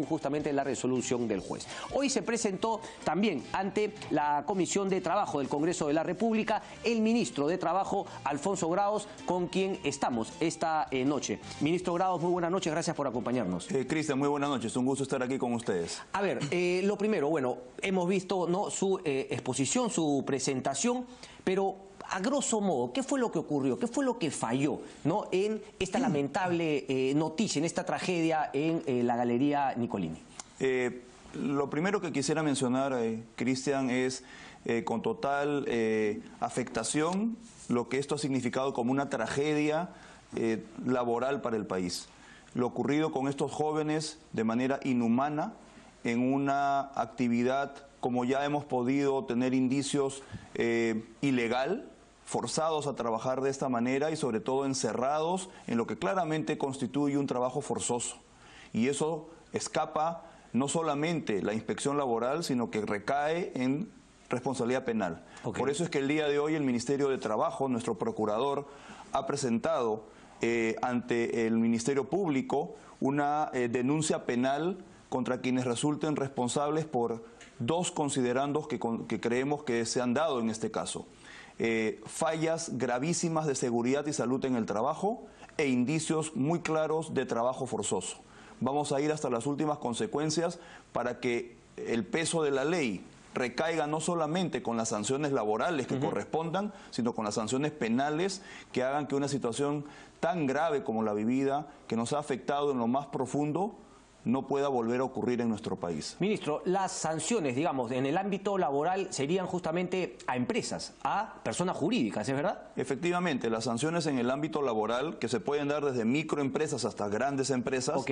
justamente la resolución del juez. Hoy se presentó también ante la Comisión de Trabajo del Congreso de la República el ministro de Trabajo, Alfonso Grados, con quien estamos esta noche. Ministro Grados, muy buenas noches, gracias por acompañarnos. Cristian, muy buenas noches, un gusto estar aquí con ustedes. A ver, lo primero, bueno, hemos visto, ¿no?, su exposición, su presentación, pero a grosso modo, ¿qué fue lo que ocurrió? ¿Qué fue lo que falló, ¿no?, en esta lamentable noticia, en esta tragedia en la Galería Nicolini? Lo primero que quisiera mencionar, Cristian, es con total afectación lo que esto ha significado como una tragedia laboral para el país. Lo ocurrido con estos jóvenes de manera inhumana en una actividad, como ya hemos podido tener indicios, ilegal, forzados a trabajar de esta manera y sobre todo encerrados en lo que claramente constituye un trabajo forzoso. Y eso escapa no solamente la inspección laboral, sino que recae en responsabilidad penal. Okay. Por eso es que el día de hoy el Ministerio de Trabajo, nuestro procurador, ha presentado ante el Ministerio Público una denuncia penal contra quienes resulten responsables por dos considerandos que creemos que se han dado en este caso. Fallas gravísimas de seguridad y salud en el trabajo e indicios muy claros de trabajo forzoso. Vamos a ir hasta las últimas consecuencias para que el peso de la ley recaiga no solamente con las sanciones laborales que correspondan, sino con las sanciones penales que hagan que una situación tan grave como la vivida, que nos ha afectado en lo más profundo, no pueda volver a ocurrir en nuestro país. Ministro, las sanciones, digamos, en el ámbito laboral serían justamente a empresas, a personas jurídicas, ¿es verdad? Efectivamente, las sanciones en el ámbito laboral, que se pueden dar desde microempresas hasta grandes empresas,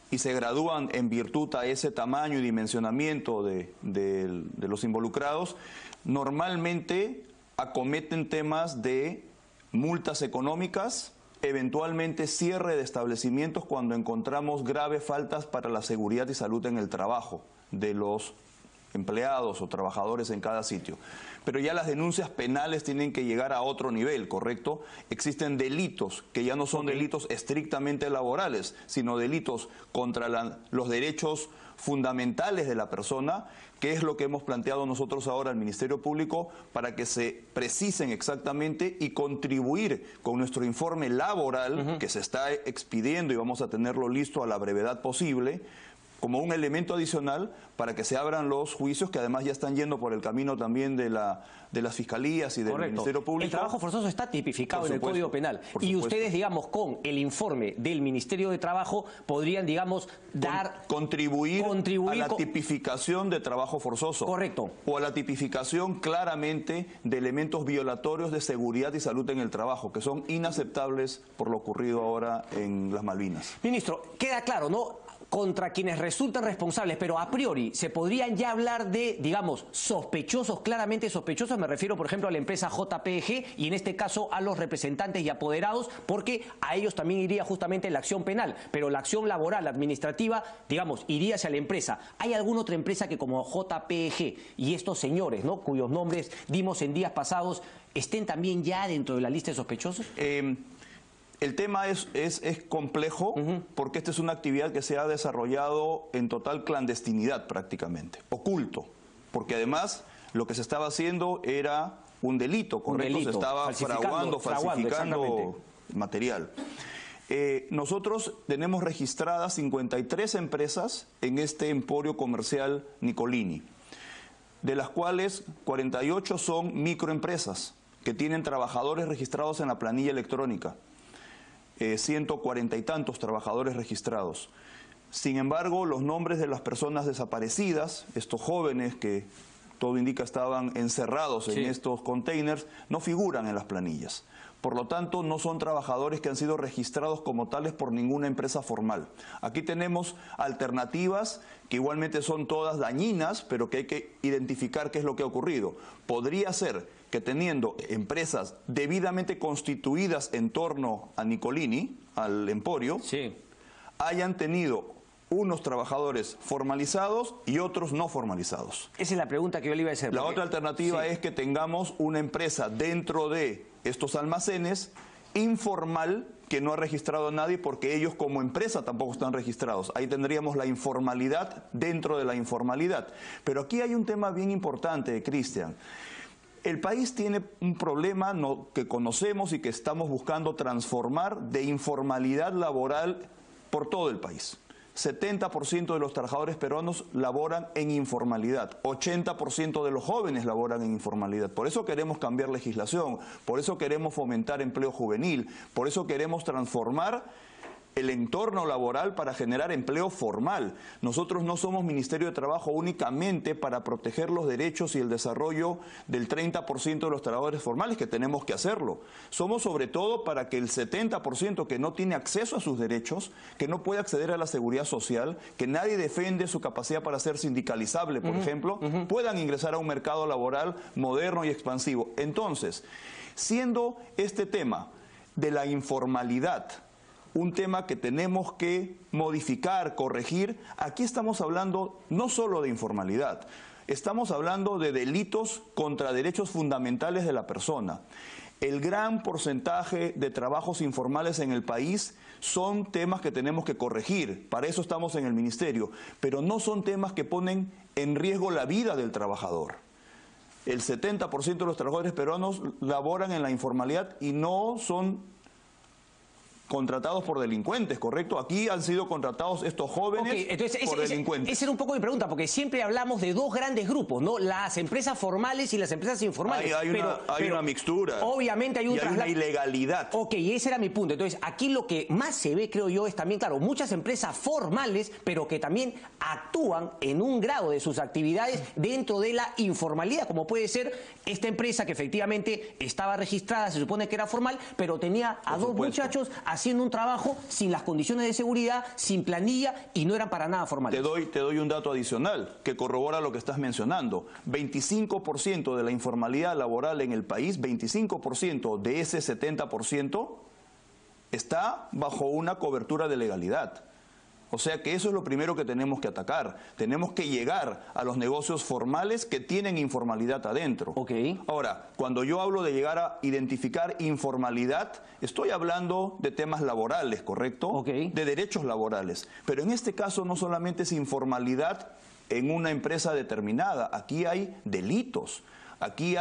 y se gradúan en virtud a ese tamaño y dimensionamiento de los involucrados, normalmente acometen temas de multas económicas, eventualmente cierre de establecimientos cuando encontramos graves faltas para la seguridad y salud en el trabajo de los empleados o trabajadores en cada sitio. Pero ya las denuncias penales tienen que llegar a otro nivel, ¿correcto? Existen delitos que ya no son delitos estrictamente laborales, sino delitos contra los derechos fundamentales de la persona, que es lo que hemos planteado nosotros ahora al Ministerio Público para que se precisen exactamente y contribuir con nuestro informe laboral que se está expidiendo y vamos a tenerlo listo a la brevedad posible, como un elemento adicional para que se abran los juicios que además ya están yendo por el camino también de las fiscalías y del Ministerio Público. El trabajo forzoso está tipificado en el Código Penal y ustedes, digamos, con el informe del Ministerio de Trabajo podrían, digamos, contribuir a la tipificación de trabajo forzoso. Correcto. O a la tipificación claramente de elementos violatorios de seguridad y salud en el trabajo, que son inaceptables por lo ocurrido ahora en las Malvinas. Ministro, queda claro, ¿no?, contra quienes resultan responsables, pero a priori se podrían ya hablar de, digamos, sospechosos, claramente sospechosos. Me refiero, por ejemplo, a la empresa JPG y en este caso a los representantes y apoderados, porque a ellos también iría justamente la acción penal, pero la acción laboral, administrativa, digamos, iría hacia la empresa. ¿Hay alguna otra empresa que como JPG y estos señores, ¿no?, cuyos nombres dimos en días pasados, estén también ya dentro de la lista de sospechosos? El tema es complejo porque esta es una actividad que se ha desarrollado en total clandestinidad prácticamente, oculto, porque además lo que se estaba haciendo era un delito, ¿correcto? Se estaba falsificando material. Nosotros tenemos registradas 53 empresas en este emporio comercial Nicolini, de las cuales 48 son microempresas que tienen trabajadores registrados en la planilla electrónica. 140 y tantos trabajadores registrados. Sin embargo, los nombres de las personas desaparecidas, estos jóvenes que todo indica estaban encerrados en estos containers, no figuran en las planillas. Por lo tanto, no son trabajadores que han sido registrados como tales por ninguna empresa formal. Aquí tenemos alternativas que igualmente son todas dañinas, pero que hay que identificar qué es lo que ha ocurrido. Podría ser que teniendo empresas debidamente constituidas en torno a Nicolini, al emporio, hayan tenido unos trabajadores formalizados y otros no formalizados. Esa es la pregunta que yo le iba a hacer. La otra alternativa es que tengamos una empresa dentro de estos almacenes informal que no ha registrado a nadie porque ellos como empresa tampoco están registrados. Ahí tendríamos la informalidad dentro de la informalidad. Pero aquí hay un tema bien importante, Cristian. El país tiene un problema que conocemos y que estamos buscando transformar de informalidad laboral por todo el país. 70% de los trabajadores peruanos laboran en informalidad, 80% de los jóvenes laboran en informalidad. Por eso queremos cambiar legislación, por eso queremos fomentar empleo juvenil, por eso queremos transformar el entorno laboral para generar empleo formal. Nosotros no somos Ministerio de Trabajo únicamente para proteger los derechos y el desarrollo del 30% de los trabajadores formales, que tenemos que hacerlo. Somos sobre todo para que el 70% que no tiene acceso a sus derechos, que no puede acceder a la seguridad social, que nadie defiende su capacidad para ser sindicalizable, por ejemplo, puedan ingresar a un mercado laboral moderno y expansivo. Entonces, siendo este tema de la informalidad un tema que tenemos que modificar, corregir, aquí estamos hablando no solo de informalidad, estamos hablando de delitos contra derechos fundamentales de la persona. El gran porcentaje de trabajos informales en el país son temas que tenemos que corregir, para eso estamos en el ministerio, pero no son temas que ponen en riesgo la vida del trabajador. El 70% de los trabajadores peruanos laboran en la informalidad y no son contratados por delincuentes, ¿correcto? Aquí han sido contratados estos jóvenes por delincuentes. Esa era un poco mi pregunta, porque siempre hablamos de dos grandes grupos, ¿no? Las empresas formales y las empresas informales. Hay una mixtura. Obviamente hay una ilegalidad. Ok, ese era mi punto. Entonces, aquí lo que más se ve, creo yo, es también, claro, muchas empresas formales, pero que también actúan en un grado de sus actividades dentro de la informalidad, como puede ser esta empresa que efectivamente estaba registrada, se supone que era formal, pero tenía a dos muchachos haciendo un trabajo sin las condiciones de seguridad, sin planilla y no eran para nada formales. Te doy un dato adicional que corrobora lo que estás mencionando. 25% de la informalidad laboral en el país, 25% de ese 70% está bajo una cobertura de legalidad. O sea que eso es lo primero que tenemos que atacar. Tenemos que llegar a los negocios formales que tienen informalidad adentro. Okay. Ahora, cuando yo hablo de llegar a identificar informalidad, estoy hablando de temas laborales, ¿correcto? Okay. De derechos laborales. Pero en este caso no solamente es informalidad en una empresa determinada. Aquí hay delitos. Aquí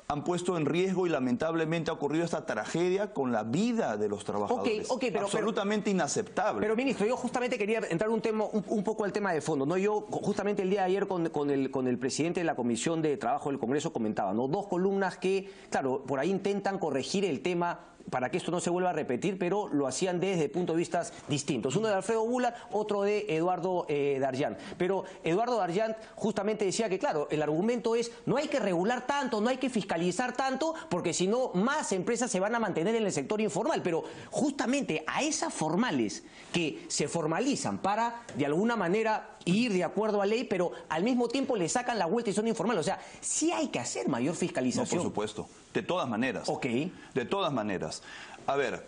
han puesto en riesgo y lamentablemente ha ocurrido esta tragedia con la vida de los trabajadores. Pero absolutamente inaceptable. Pero, ministro, yo justamente quería entrar un poco al tema de fondo, ¿no? Yo justamente el día de ayer con el presidente de la Comisión de Trabajo del Congreso comentaba, ¿no? Dos columnas que, claro, por ahí intentan corregir el tema para que esto no se vuelva a repetir, pero lo hacían desde puntos de vista distintos. Uno de Alfredo Bula, otro de Eduardo Darllant. Pero Eduardo Darllant justamente decía que, claro, el argumento es no hay que regular tanto, no hay que fiscalizar tanto, porque si no, más empresas se van a mantener en el sector informal. Pero justamente a esas formales que se formalizan para, de alguna manera, ir de acuerdo a ley, pero al mismo tiempo le sacan la vuelta y son informales. O sea, sí hay que hacer mayor fiscalización. No, por supuesto. De todas maneras. Ok. De todas maneras. A ver,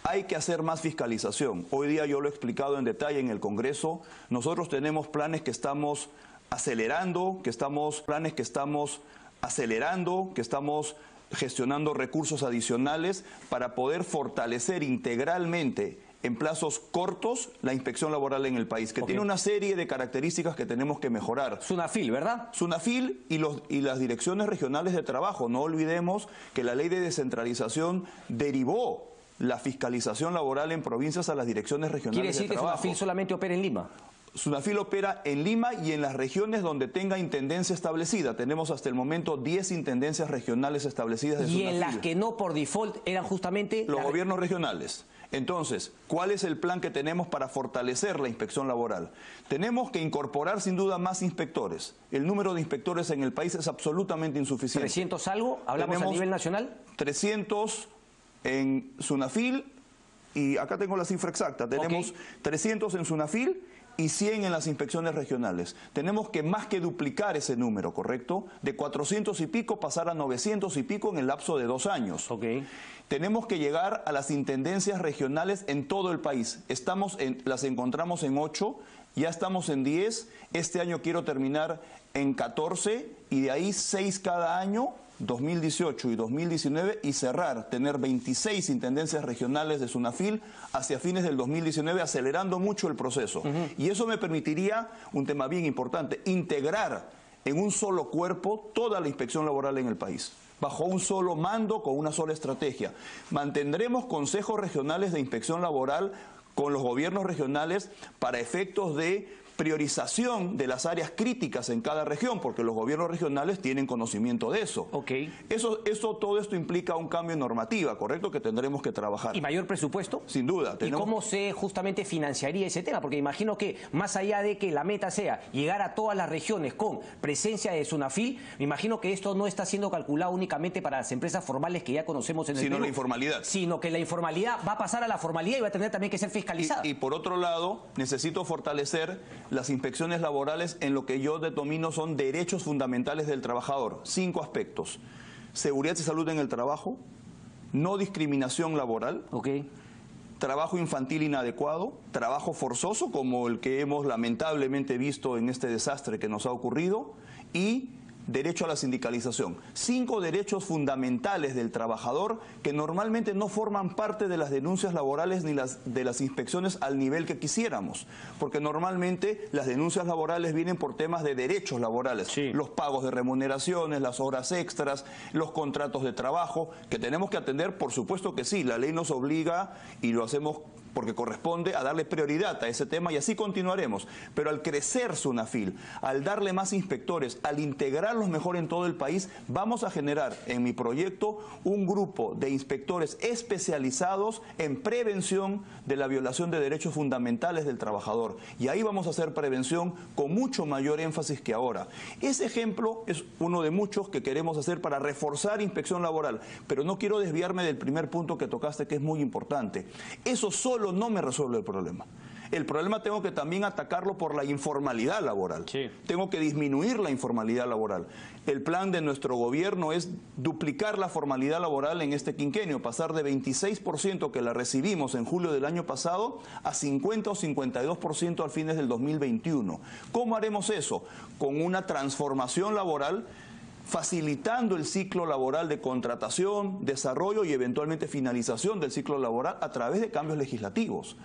hay que hacer más fiscalización. Hoy día yo lo he explicado en detalle en el Congreso. Nosotros tenemos planes que estamos acelerando, que estamos gestionando recursos adicionales para poder fortalecer integralmente en plazos cortos la inspección laboral en el país, que tiene una serie de características que tenemos que mejorar. SUNAFIL, ¿verdad? SUNAFIL y las direcciones regionales de trabajo. No olvidemos que la ley de descentralización derivó la fiscalización laboral en provincias a las direcciones regionales de trabajo. ¿Quiere decir que SUNAFIL solamente opera en Lima? SUNAFIL opera en Lima y en las regiones donde tenga intendencia establecida. Tenemos hasta el momento 10 intendencias regionales establecidas de SUNAFIL. Y en las que no por default eran justamente los gobiernos regionales. Entonces, ¿cuál es el plan que tenemos para fortalecer la inspección laboral? Tenemos que incorporar sin duda más inspectores. El número de inspectores en el país es absolutamente insuficiente. ¿300 algo? ¿Hablamos a nivel nacional? 300 en SUNAFIL y acá tengo la cifra exacta. Tenemos 300 en SUNAFIL y 100 en las inspecciones regionales. Tenemos que más que duplicar ese número, ¿correcto? De 400 y pico pasar a 900 y pico en el lapso de 2 años. Tenemos que llegar a las intendencias regionales en todo el país. Las encontramos en 8, ya estamos en 10. Este año quiero terminar en 14 y de ahí 6 cada año 2018 y 2019 y cerrar, tener 26 intendencias regionales de SUNAFIL hacia fines del 2019, acelerando mucho el proceso. Y eso me permitiría, un tema bien importante, integrar en un solo cuerpo toda la inspección laboral en el país, bajo un solo mando, con una sola estrategia. Mantendremos consejos regionales de inspección laboral con los gobiernos regionales para efectos de priorización de las áreas críticas en cada región, porque los gobiernos regionales tienen conocimiento de eso. Todo esto implica un cambio en normativa, ¿correcto?, que tendremos que trabajar. ¿Y mayor presupuesto? Sin duda. ¿Y cómo se justamente financiaría ese tema? Porque imagino que más allá de que la meta sea llegar a todas las regiones con presencia de SUNAFIL, me imagino que esto no está siendo calculado únicamente para las empresas formales que ya conocemos en el Perú, la informalidad. Sino que la informalidad va a pasar a la formalidad y va a tener también que ser fiscalizada. Y por otro lado, necesito fortalecer las inspecciones laborales en lo que yo denomino son derechos fundamentales del trabajador. 5 aspectos: seguridad y salud en el trabajo, no discriminación laboral, trabajo infantil inadecuado, trabajo forzoso como el que hemos lamentablemente visto en este desastre que nos ha ocurrido, y derecho a la sindicalización. 5 derechos fundamentales del trabajador que normalmente no forman parte de las denuncias laborales ni de las inspecciones al nivel que quisiéramos, porque normalmente las denuncias laborales vienen por temas de derechos laborales, los pagos de remuneraciones, las horas extras, los contratos de trabajo, que tenemos que atender, por supuesto que sí, la ley nos obliga y lo hacemos porque corresponde a darle prioridad a ese tema, y así continuaremos. Pero al crecer SUNAFIL, al darle más inspectores, al integrarlos mejor en todo el país, vamos a generar en mi proyecto un grupo de inspectores especializados en prevención de la violación de derechos fundamentales del trabajador. Y ahí vamos a hacer prevención con mucho mayor énfasis que ahora. Ese ejemplo es uno de muchos que queremos hacer para reforzar inspección laboral, pero no quiero desviarme del primer punto que tocaste, que es muy importante. Eso solo no me resuelve el problema. El problema tengo que también atacarlo por la informalidad laboral. Tengo que disminuir la informalidad laboral. El plan de nuestro gobierno es duplicar la formalidad laboral en este quinquenio, pasar de 26% que la recibimos en julio del año pasado a 50 o 52% al fines del 2021. ¿Cómo haremos eso? Con una transformación laboral, facilitando el ciclo laboral de contratación, desarrollo y eventualmente finalización del ciclo laboral a través de cambios legislativos.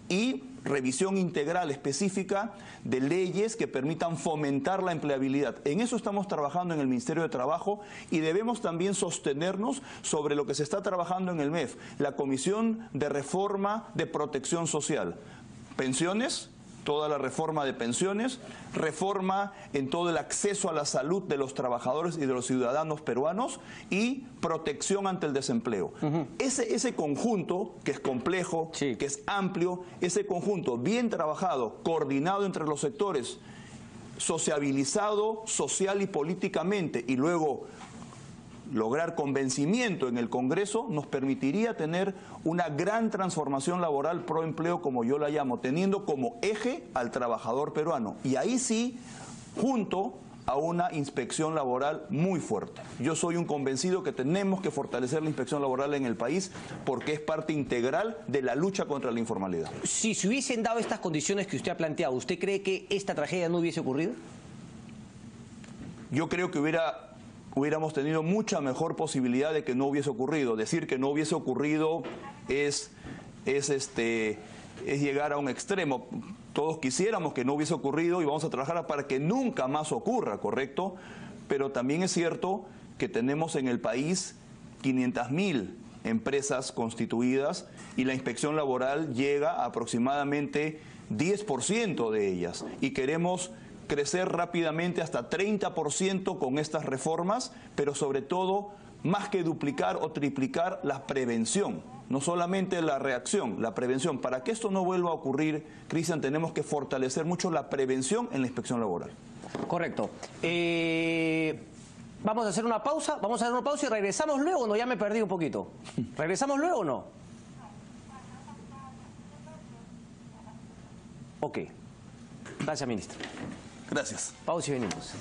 Y revisión integral específica de leyes que permitan fomentar la empleabilidad. En eso estamos trabajando en el Ministerio de Trabajo, y debemos también sostenernos sobre lo que se está trabajando en el MEF, la Comisión de Reforma de Protección Social. Pensiones, toda la reforma de pensiones, reforma en todo el acceso a la salud de los trabajadores y de los ciudadanos peruanos, y protección ante el desempleo. Ese conjunto, que es complejo, que es amplio, ese conjunto bien trabajado, coordinado entre los sectores, sociabilizado social y políticamente, y luego lograr convencimiento en el Congreso, nos permitiría tener una gran transformación laboral pro empleo, como yo la llamo, teniendo como eje al trabajador peruano. Y ahí sí, junto a una inspección laboral muy fuerte. Yo soy un convencido que tenemos que fortalecer la inspección laboral en el país, porque es parte integral de la lucha contra la informalidad. Si se hubiesen dado estas condiciones que usted ha planteado, ¿usted cree que esta tragedia no hubiese ocurrido? Yo creo que hubiéramos tenido mucha mejor posibilidad de que no hubiese ocurrido. Decir que no hubiese ocurrido es llegar a un extremo. Todos quisiéramos que no hubiese ocurrido y vamos a trabajar para que nunca más ocurra, ¿correcto? Pero también es cierto que tenemos en el país 500.000 empresas constituidas, y la inspección laboral llega a aproximadamente 10% de ellas, y queremos crecer rápidamente hasta 30% con estas reformas, pero sobre todo, más que duplicar o triplicar, la prevención. No solamente la reacción, la prevención. Para que esto no vuelva a ocurrir, Cristian, tenemos que fortalecer mucho la prevención en la inspección laboral. Correcto. Vamos a hacer una pausa, y regresamos luego, ¿no? Ya me perdí un poquito. ¿Regresamos luego o no? Ok. Gracias, ministro. Gracias. Pausa y venimos.